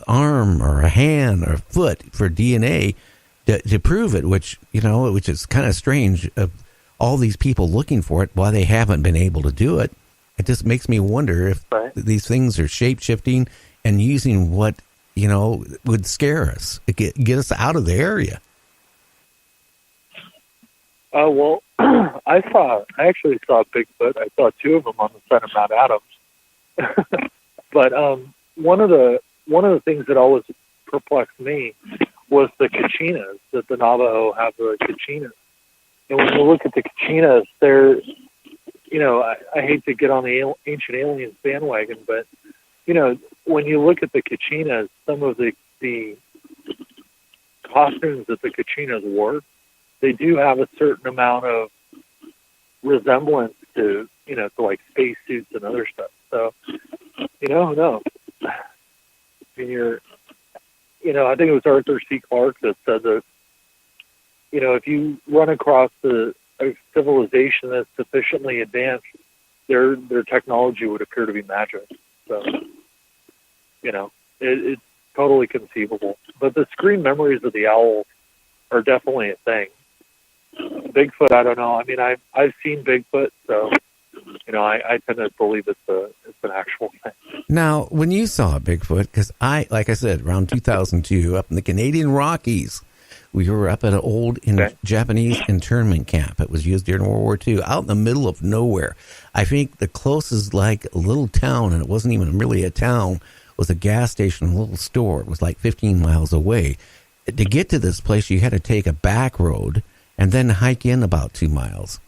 arm or a hand or a foot for DNA to prove it, which is kind of strange of all these people looking for it, why they haven't been able to do it. It just makes me wonder if these things are shape-shifting and using what, would scare us, get us out of the area. Well, I actually saw Bigfoot. I saw two of them on the side of Mount Adams. But one of the things that always perplexed me was the Kachinas, that the Navajo have the Kachinas. And when you look at the Kachinas, they're, I hate to get on the Ancient Aliens bandwagon, but, when you look at the Kachinas, some of the costumes that the Kachinas wore, they do have a certain amount of resemblance to, to like space suits and other stuff. So, no. I mean, I think it was Arthur C. Clarke that said that, if you run across a civilization that's sufficiently advanced, their technology would appear to be magic. So, it's totally conceivable. But the screen memories of the owls are definitely a thing. Bigfoot, I don't know. I mean, I've seen Bigfoot, so I tend to believe it's an actual thing. Now, when you saw Bigfoot, because like I said, around 2002, up in the Canadian Rockies, we were up at an old Japanese internment camp. It was used during World War II, out in the middle of nowhere. I think the closest, like, little town, and it wasn't even really a town, was a gas station, a little store. It was like 15 miles away. To get to this place, you had to take a back road and then hike in about 2 miles.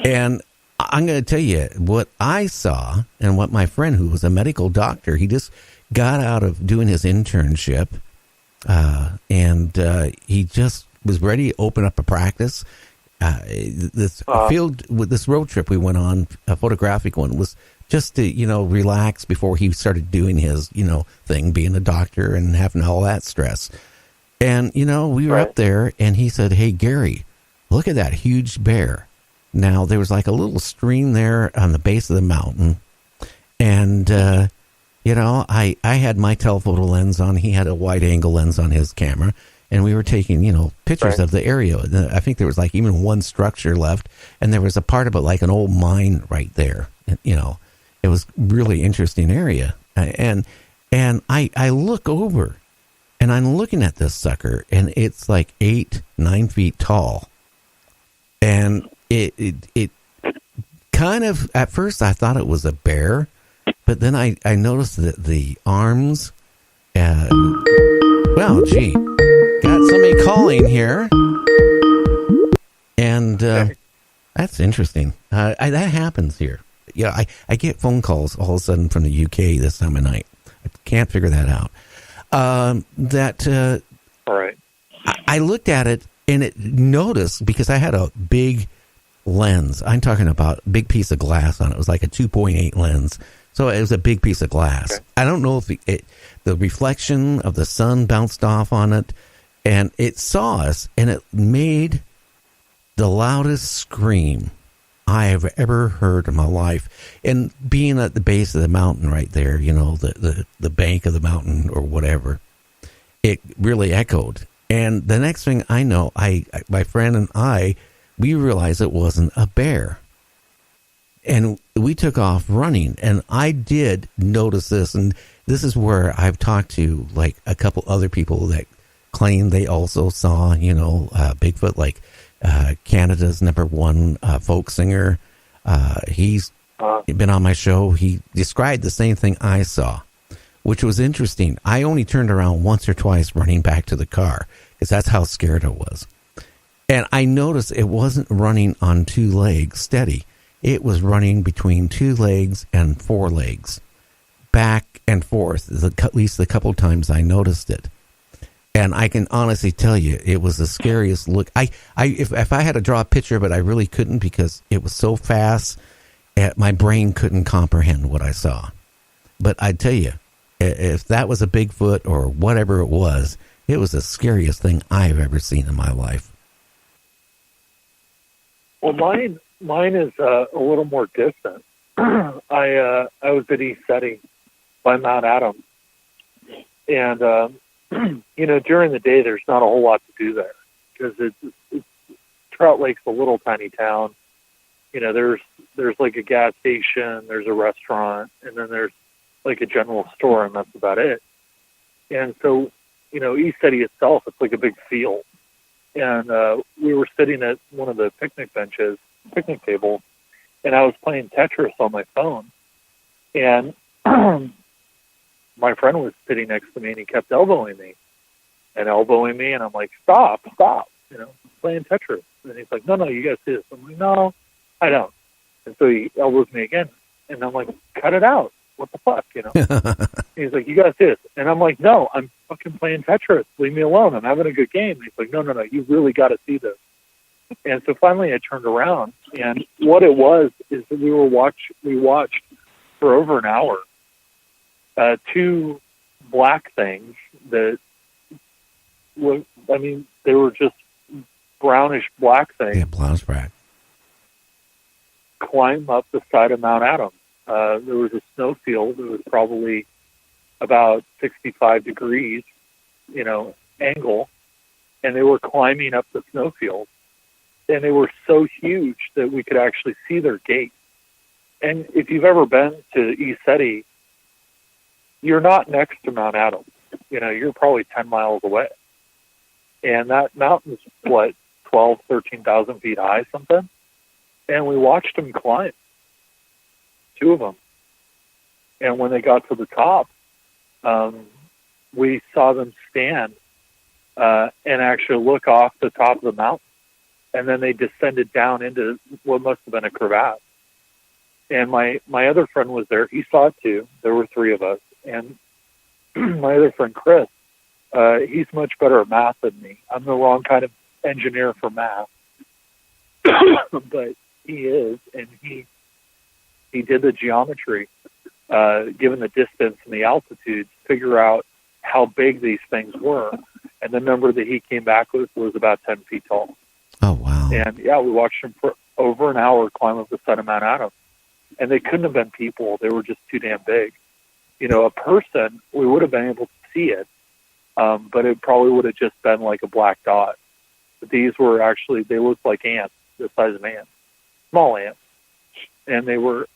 And I'm going to tell you what I saw, and what my friend, who was a medical doctor, he just got out of doing his internship, and he just was ready to open up a practice. This road trip we went on, a photographic one, was just to, relax before he started doing his, thing, being a doctor and having all that stress. And, we were up there, and he said, "Hey, Gary, look at that huge bear." Now, there was like a little stream there on the base of the mountain. And, I had my telephoto lens on. He had a wide angle lens on his camera. And we were taking, pictures of the area. I think there was like even one structure left. And there was a part of it like an old mine right there. And, it was really interesting area. And I look over, and I'm looking at this sucker, and it's like 8-9 feet tall. And it kind of, at first I thought it was a bear, but then I noticed that the arms, well, gee, got somebody calling here, and that's interesting. That happens here. Yeah, I get phone calls all of a sudden from the UK this time of night. I can't figure that out. All right. I looked at it, and it noticed, because I had a big lens. I'm talking about a big piece of glass on it. It was like a 2.8 lens. So it was a big piece of glass. Okay. I don't know if the reflection of the sun bounced off on it, and it saw us, and it made the loudest scream I have ever heard in my life. And being at the base of the mountain right there, the bank of the mountain or whatever, it really echoed. And the next thing I know, my friend and we realized it wasn't a bear. And we took off running. And I did notice this. And this is where I've talked to like a couple other people that claim they also saw, Bigfoot, like Canada's #1 folk singer. He's been on my show. He described the same thing I saw, which was interesting. I only turned around once or twice running back to the car, because that's how scared I was. And I noticed it wasn't running on 2 legs steady. It was running between 2 legs and 4 legs, back and forth, at least the couple times I noticed it. And I can honestly tell you, it was the scariest look. If I had to draw a picture of it, I really couldn't, because it was so fast, my brain couldn't comprehend what I saw. But I tell you, if that was a Bigfoot or whatever it was the scariest thing I've ever seen in my life. Well, mine is a little more distant. I was at East Setting by Mount Adams, And, during the day, there's not a whole lot to do there because it's Trout Lake's a little tiny town. There's like a gas station, there's a restaurant, and then there's like a general store, and that's about it. And so, East City itself, it's like a big field. And we were sitting at one of the picnic tables, and I was playing Tetris on my phone. And my friend was sitting next to me, and he kept elbowing me, and I'm like, stop, playing Tetris. And he's like, no, you got to see this. I'm like, no, I don't. And so he elbows me again, and I'm like, cut it out. What the fuck, He's like, you got to see this. And I'm like, no, I'm fucking playing Tetris. Leave me alone. I'm having a good game. And he's like, no, you really got to see this. And so finally I turned around, and what it was is that we watched for over an hour two black things that they were just brownish black things. Yeah, brownish black. Climb up the side of Mount Adams. There was a snowfield. It was probably about 65 degrees, angle, and they were climbing up the snowfield. And they were so huge that we could actually see their gate. And if you've ever been to East City, you're not next to Mount Adams. You're probably 10 miles away. And that mountain's, 12, 13,000 feet high, something? And we watched them climb, two of them. And when they got to the top, we saw them stand and actually look off the top of the mountain. And then they descended down into what must have been a crevasse. And my other friend was there. He saw it too. There were three of us. And my other friend, Chris, he's much better at math than me. I'm the wrong kind of engineer for math. But he is, and he did the geometry, given the distance and the altitude, to figure out how big these things were. And the number that he came back with was about 10 feet tall. Oh, wow. And, we watched them for over an hour climb up the side of Mount Adams. And they couldn't have been people. They were just too damn big. A person, we would have been able to see it, but it probably would have just been like a black dot. But these were actually, they looked like ants, the size of ants, small ants. And they were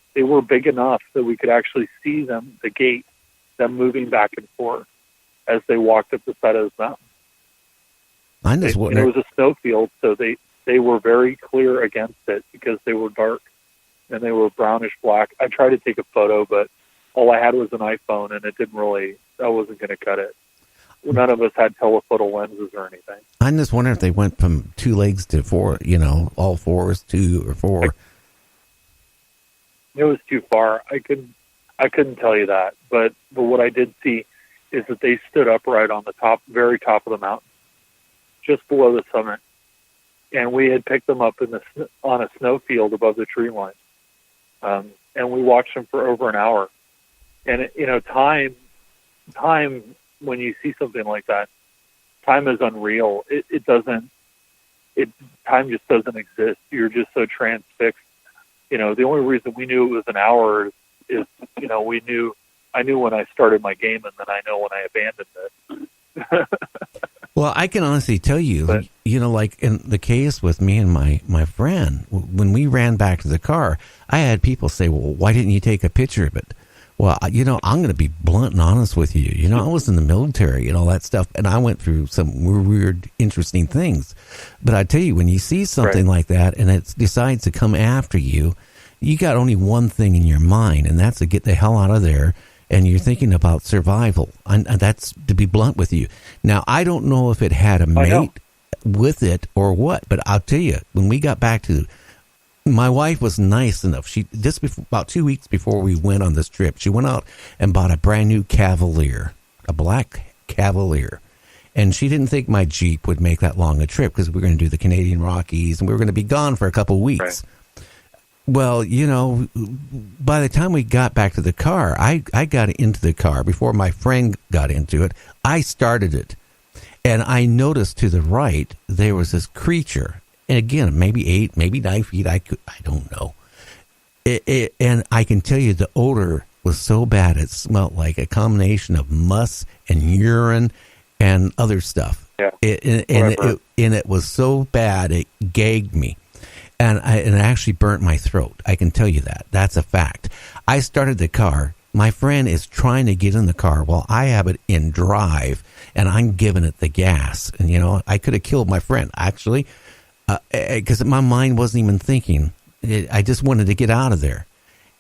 big enough that we could actually see them, the gate, them moving back and forth as they walked up the side of this mountain. It was a snowfield, so they were very clear against it because they were dark and they were brownish black. I tried to take a photo, but all I had was an iPhone, and I wasn't going to cut it. None of us had telephoto lenses or anything. I'm just wondering if they went from 2 legs to 4, all fours, 2 or 4. It was too far. I couldn't tell you that, but what I did see is that they stood upright on the very top of the mountain, just below the summit, and we had picked them up on a snowfield above the tree line, and we watched them for over an hour. And time when you see something like that, time is unreal. Time just doesn't exist. You're just so transfixed. The only reason we knew it was an hour is I knew when I started my game, and then I know when I abandoned it. Well, I can honestly tell you, like in the case with me and my friend, when we ran back to the car, I had people say, well, why didn't you take a picture of it? Well, I'm going to be blunt and honest with you. I was in the military and all that stuff, and I went through some weird, interesting things. But I tell you, when you see something like that and it decides to come after you, you got only one thing in your mind, and that's to get the hell out of there. And you're thinking about survival. And that's to be blunt with you. Now, I don't know if it had a mate with it or what, but I'll tell you, when we got back to, my wife was nice enough. About 2 weeks before we went on this trip, she went out and bought a brand new Cavalier, a black Cavalier. And she didn't think my Jeep would make that long a trip because we were going to do the Canadian Rockies and we were going to be gone for a couple of weeks. Right. Well, by the time we got back to the car, I got into the car before my friend got into it. I started it, and I noticed to the right there was this creature, and again, maybe 8, maybe 9 feet. I don't know. And I can tell you the odor was so bad. It smelled like a combination of muss and urine and other stuff. Yeah. And it was so bad it gagged me. And it actually burnt my throat. I can tell you that. That's a fact. I started the car. My friend is trying to get in the car while I have it in drive, and I'm giving it the gas. And, you know, I could have killed my friend, actually, because my mind wasn't even thinking. I just wanted to get out of there.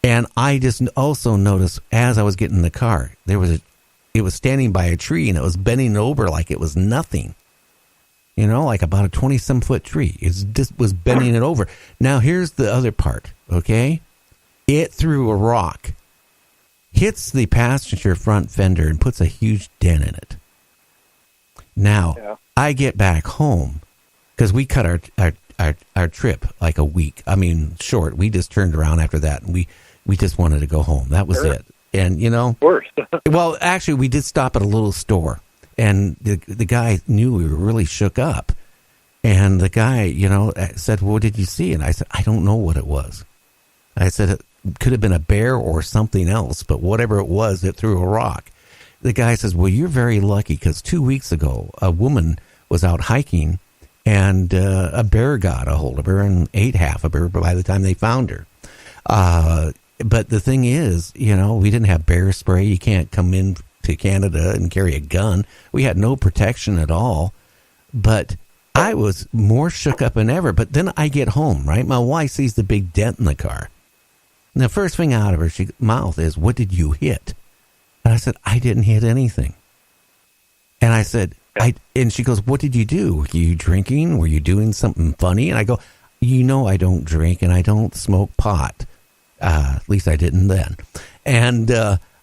And I just also noticed as I was getting in the car, it was standing by a tree, and it was bending over like it was nothing. You know, like about a 20-some foot tree. It just was bending it over. Now, here's the other part, okay? It threw a rock, hits the passenger front fender, and puts a huge dent in it. Now, I get back home, because we cut our trip like a week. I mean, short. We just turned around after that, and we just wanted to go home. That was it. And, you know. Worse. Well, actually, we did stop at a little store. And the guy knew we were really shook up. And the guy, you know, said, well, what did you see? And I said, I don't know what it was. I said, it could have been a bear or something else, but whatever it was, it threw a rock. The guy says, well, you're very lucky because 2 weeks ago, a woman was out hiking and a bear got a hold of her and ate half of her by the time they found her. But the thing is, you know, we didn't have bear spray. You can't come in to Canada and carry a gun. We had no protection at all. But I was more shook up than ever. But then I get home, right? My wife sees the big dent in the car. And the first thing out of her mouth is, what did you hit? And I said, I didn't hit anything. And I said, and she goes, what did you do? Were you drinking? Were you doing something funny? And I go, you know, I don't drink and I don't smoke pot. At least I didn't then. And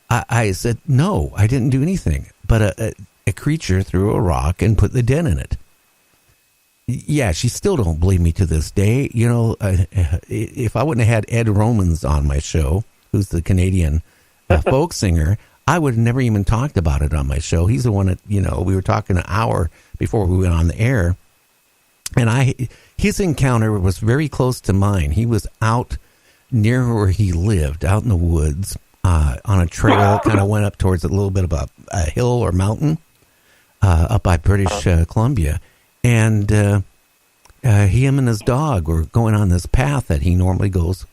I said, no, I didn't do anything. But a creature threw a rock and put the dent in it. Yeah, she still don't believe me to this day. You know, if I wouldn't have had Ed Romans on my show, who's the Canadian folk singer, I would have never even talked about it on my show. He's the one that, you know, we were talking an hour before we went on the air. And his encounter was very close to mine. He was out near where he lived, out in the woods, on a trail, kind of went up towards a little bit of a hill or mountain up by British Columbia. And him and his dog were going on this path that he normally goes.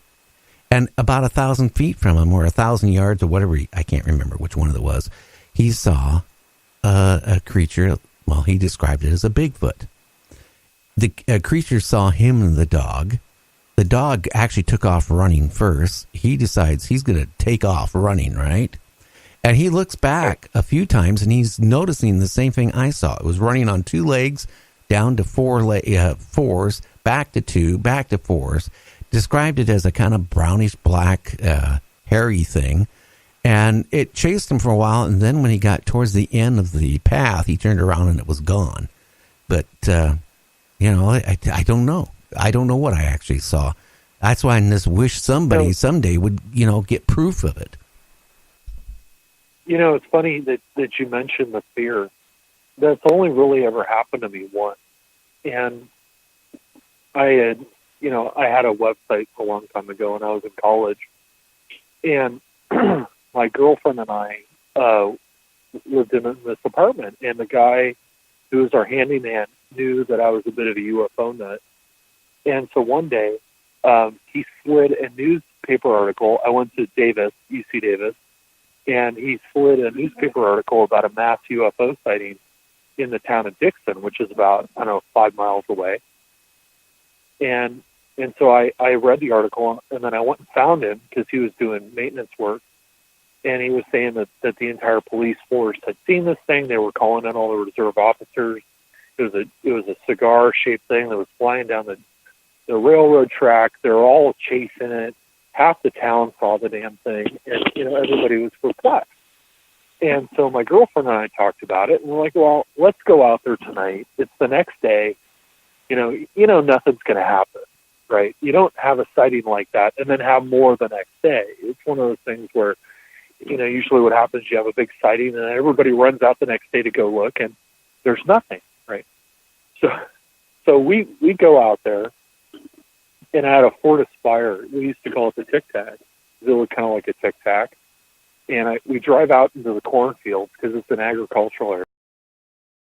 And about 1,000 feet from him, or 1,000 yards, or whatever, I can't remember which one it was, he saw a creature. Well, he described it as a Bigfoot. The creature saw him and the dog. The dog actually took off running first. He decides he's going to take off running, right? And he looks back a few times, and he's noticing the same thing I saw. It was running on 2 legs, down to 4s, back to 2, back to 4s. Described it as a kind of brownish black, hairy thing. And it chased him for a while, and then when he got towards the end of the path, he turned around and it was gone. But, you know, I don't know. I don't know what I actually saw. That's why I just wish somebody someday would, you know, get proof of it. You know, it's funny that you mentioned the fear. That's only really ever happened to me once. And I had a website a long time ago when I was in college. And my girlfriend and I lived in this apartment. And the guy who was our handyman knew that I was a bit of a UFO nut. And so one day, he slid a newspaper article. I went to UC Davis, and he slid a newspaper article about a mass UFO sighting in the town of Dixon, which is about, 5 miles away. And so I read the article, and then I went and found him because he was doing maintenance work. And he was saying that the entire police force had seen this thing. They were calling in all the reserve officers. It was a cigar-shaped thing that was flying down the railroad track. They're all chasing it. Half the town saw the damn thing, and everybody was perplexed. And so my girlfriend and I talked about it, and we're like, well, let's go out there tonight. It's the next day. You know, nothing's going to happen, right? You don't have a sighting like that and then have more the next day. It's one of those things where, usually what happens, you have a big sighting, and everybody runs out the next day to go look, and there's nothing, right? So we go out there. And I had a Ford Aspire. We used to call it the Tic Tac. It looked kind of like a Tic Tac. and we drive out into the cornfield because it's an agricultural area.